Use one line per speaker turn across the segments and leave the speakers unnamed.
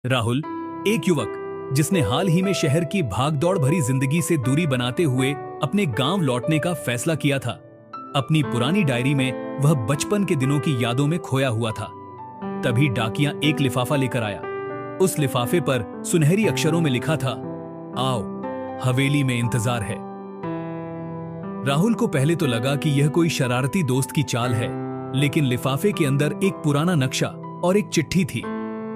राहुल एक युवक जिसने हाल ही में शहर की भागदौड़ भरी जिंदगी से दूरी बनाते हुए अपने गांव लौटने का फैसला किया था। अपनी पुरानी डायरी में वह बचपन के दिनों की यादों में खोया हुआ था। तभी डाकिया एक लिफाफा लेकर आया। उस लिफाफे पर सुनहरी अक्षरों में लिखा था, आओ हवेली में इंतजार है। राहुल को पहले तो लगा कि यह कोई शरारती दोस्त की चाल है, लेकिन लिफाफे के अंदर एक पुराना नक्शा और एक चिट्ठी थी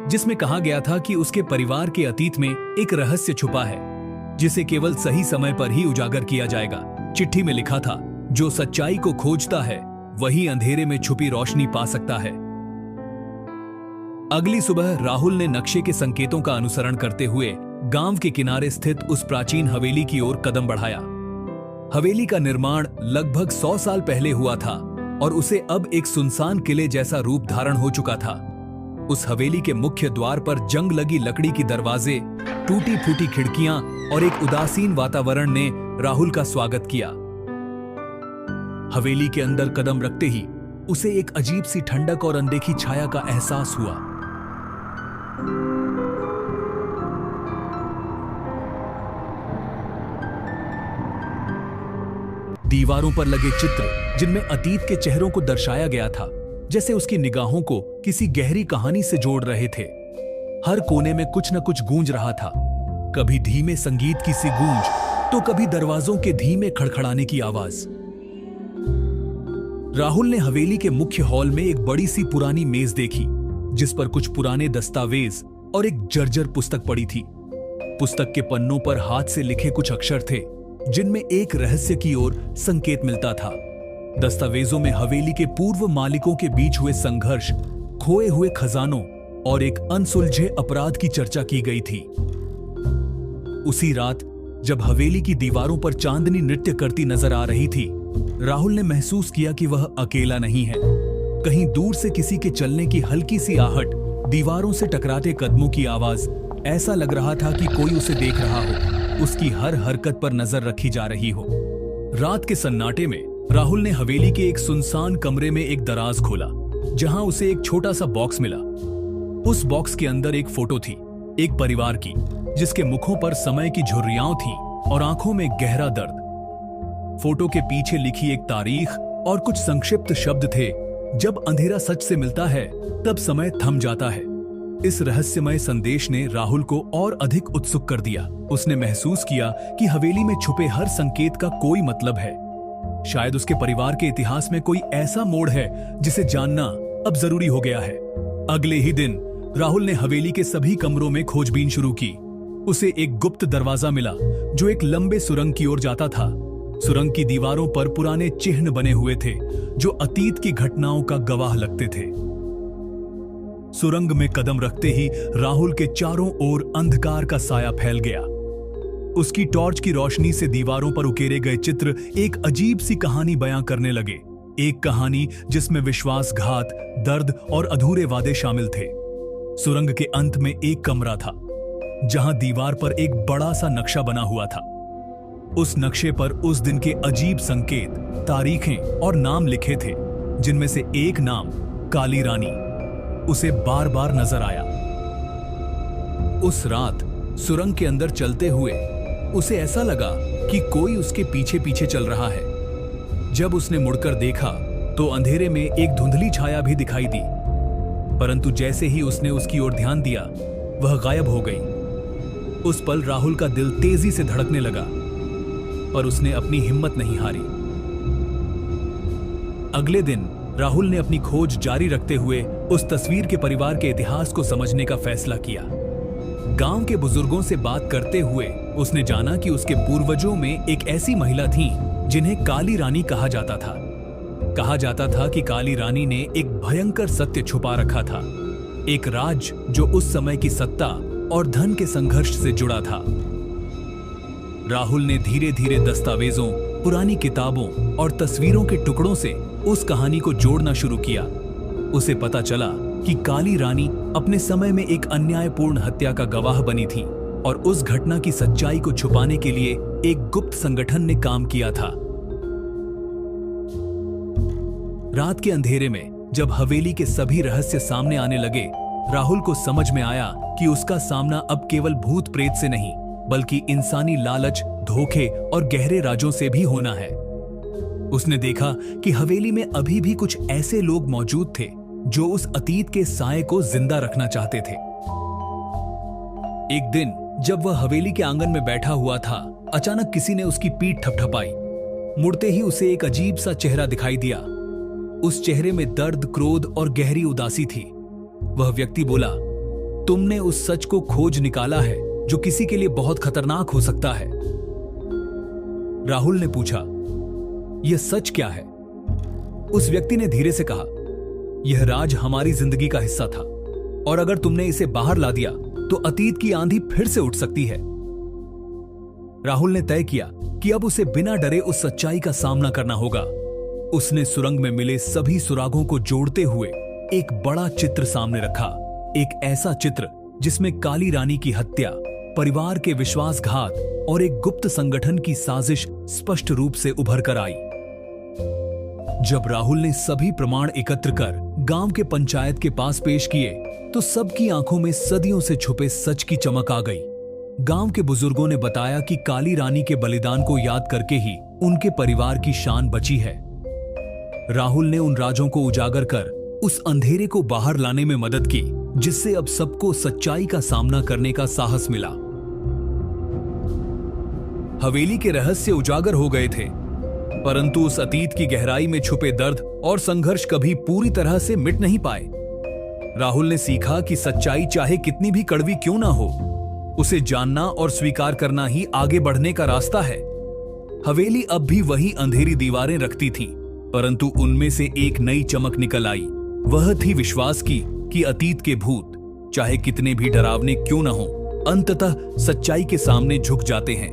जिसमें कहा गया था कि उसके परिवार के अतीत में एक रहस्य छुपा है जिसे केवल सही समय पर ही उजागर किया जाएगा। चिट्ठी में लिखा था, जो सच्चाई को खोजता है वही अंधेरे में छुपी रोशनी पा सकता है। अगली सुबह राहुल ने नक्शे के संकेतों का अनुसरण करते हुए गांव के किनारे स्थित उस प्राचीन हवेली की ओर कदम बढ़ाया। हवेली का निर्माण लगभग 100 साल पहले हुआ था और उसे अब एक सुनसान किले जैसा रूप धारण हो चुका था। उस हवेली के मुख्य द्वार पर जंग लगी लकड़ी की दरवाजे, टूटी फूटी खिड़कियां और एक उदासीन वातावरण ने राहुल का स्वागत किया। हवेली के अंदर कदम रखते ही उसे एक अजीब सी ठंडक और अनदेखी छाया का एहसास हुआ। दीवारों पर लगे चित्र जिनमें अतीत के चेहरों को दर्शाया गया था, जैसे उसकी निगाहों को किसी गहरी कहानी से जोड़ रहे थे। हर कोने में कुछ न कुछ गूंज रहा था, कभी धीमे संगीत की सी गूंज, तो कभी दरवाजों के धीमे खड़खड़ाने की आवाज। राहुल ने हवेली के मुख्य हॉल में एक बड़ी सी पुरानी मेज देखी जिस पर कुछ पुराने दस्तावेज और एक जर्जर पुस्तक पड़ी थी। पुस्तक के पन्नों पर हाथ से लिखे कुछ अक्षर थे जिनमें एक रहस्य की ओर संकेत मिलता था। दस्तावेजों में हवेली के पूर्व मालिकों के बीच हुए संघर्ष, खोए हुए खजानों और एक अनसुलझे अपराध की चर्चा की गई थी। उसी रात जब हवेली की दीवारों पर चांदनी नृत्य करती नजर आ रही थी, राहुल ने महसूस किया कि वह अकेला नहीं है। कहीं दूर से किसी के चलने की हल्की सी आहट, दीवारों से टकराते कदमों की आवाज, ऐसा लग रहा था कि कोई उसे देख रहा हो, उसकी हर हरकत पर नजर रखी जा रही हो। रात के सन्नाटे में राहुल ने हवेली के एक सुनसान कमरे में एक दराज खोला, जहां उसे एक छोटा सा बॉक्स मिला। उस बॉक्स के अंदर एक फोटो थी, एक परिवार की, जिसके मुखों पर समय की झुर्रियां थीं और आंखों में गहरा दर्द। फोटो के पीछे लिखी एक तारीख और कुछ संक्षिप्त शब्द थे, जब अंधेरा सच से मिलता है तब समय थम जाता है। इस रहस्यमय संदेश ने राहुल को और अधिक उत्सुक कर दिया। उसने महसूस किया कि हवेली में छुपे हर संकेत का कोई मतलब है। शायद उसके परिवार के इतिहास में कोई ऐसा मोड़ है जिसे जानना अब जरूरी हो गया है। अगले ही दिन राहुल ने हवेली के सभी कमरों में खोजबीन शुरू की। उसे एक गुप्त दरवाजा मिला जो एक लंबे सुरंग की ओर जाता था। सुरंग की दीवारों पर पुराने चिन्ह बने हुए थे जो अतीत की घटनाओं का गवाह लगते थे। सुरंग में कदम रखते ही राहुल के चारों ओर अंधकार का साया फैल गया। उसकी टॉर्च की रोशनी से दीवारों पर उकेरे गए चित्र एक अजीब सी कहानी बयां करने लगे। एक कहानी जिसमें विश्वासघात, दर्द और अधूरे वादे शामिल थे। सुरंग के अंत में एक कमरा था जहां दीवार पर एक बड़ा सा नक्शा बना हुआ था। उस नक्शे पर उस दिन के अजीब संकेत, तारीखें और नाम लिखे थे, जिनमें से एक नाम काली रानी उसे बार बार नजर आया। उस रात सुरंग के अंदर चलते हुए उसे ऐसा लगा कि कोई उसके पीछे पीछे चल रहा है। जब उसने मुड़कर देखा तो अंधेरे में एक धुंधली छाया भी दिखाई दी, परंतु जैसे ही उसने उसकी ओर ध्यान दिया, वह गायब हो गई। उस पल राहुल का दिल तेजी से धड़कने लगा, पर उसने अपनी हिम्मत नहीं हारी। अगले दिन राहुल ने अपनी खोज जारी रखते हुए उस तस्वीर के परिवार के इतिहास को समझने का फैसला किया। गांव के बुजुर्गों से बात करते हुए उसने जाना कि उसके पूर्वजों में एक ऐसी महिला थी जिन्हें काली रानी कहा जाता था। कहा जाता था कि काली रानी ने एक भयंकर सत्य छुपा रखा था, एक राज जो उस समय की सत्ता और धन के संघर्ष से जुड़ा था। राहुल ने धीरे धीरे दस्तावेजों, पुरानी किताबों और तस्वीरों के टुकड़ों से उस कहानी को जोड़ना शुरू किया। उसे पता चला कि काली रानी अपने समय में एक अन्यायपूर्ण हत्या का गवाह बनी थी और उस घटना की सच्चाई को छुपाने के लिए एक गुप्त संगठन ने काम किया था। रात के अंधेरे में जब हवेली के सभी रहस्य सामने आने लगे, राहुल को समझ में आया कि उसका सामना अब केवल भूत प्रेत से नहीं, बल्कि इंसानी लालच, धोखे और गहरे राजों से भी होना है। उसने देखा कि हवेली में अभी भी कुछ ऐसे लोग मौजूद थे जो उस अतीत के साए को जिंदा रखना चाहते थे। एक दिन जब वह हवेली के आंगन में बैठा हुआ था, अचानक किसी ने उसकी पीठ थपथपाई। मुड़ते ही उसे एक अजीब सा चेहरा दिखाई दिया। उस चेहरे में दर्द, क्रोध और गहरी उदासी थी। वह व्यक्ति बोला, तुमने उस सच को खोज निकाला है जो किसी के लिए बहुत खतरनाक हो सकता है। राहुल ने पूछा, यह सच क्या है? उस व्यक्ति ने धीरे से कहा, यह राज हमारी जिंदगी का हिस्सा था और अगर तुमने इसे बाहर ला दिया तो अतीत की आंधी फिर से उठ सकती है। राहुल ने तय किया कि अब उसे बिना डरे उस सच्चाई का सामना करना होगा। उसने सुरंग में मिले सभी सुरागों को जोड़ते हुए एक बड़ा चित्र सामने रखा। एक ऐसा चित्र जिसमें काली रानी की हत्या, परिवार के विश्वासघात और एक गुप्त संगठन की साजिश स्पष्ट रूप से उभर कर आई। जब राहुल ने सभी प्रमाण एकत्र कर गांव के पंचायत के पास पेश किए तो सबकी आंखों में सदियों से छुपे सच की चमक आ गई। गांव के बुजुर्गों ने बताया कि काली रानी के बलिदान को याद करके ही उनके परिवार की शान बची है। राहुल ने उन राजों को उजागर कर उस अंधेरे को बाहर लाने में मदद की, जिससे अब सबको सच्चाई का सामना करने का साहस मिला। हवेली के रहस्य उजागर हो गए थे, परंतु उस अतीत की गहराई में छुपे दर्द और संघर्ष कभी पूरी तरह से मिट नहीं पाए। राहुल ने सीखा कि सच्चाई चाहे कितनी भी कड़वी क्यों ना हो, उसे जानना और स्वीकार करना ही आगे बढ़ने का रास्ता है। हवेली अब भी वही अंधेरी दीवारें रखती थी, परंतु उनमें से एक नई चमक निकल आई। वह थी विश्वास की कि अतीत के भूत चाहे कितने भी डरावने क्यों न हो, अंततः सच्चाई के सामने झुक जाते हैं।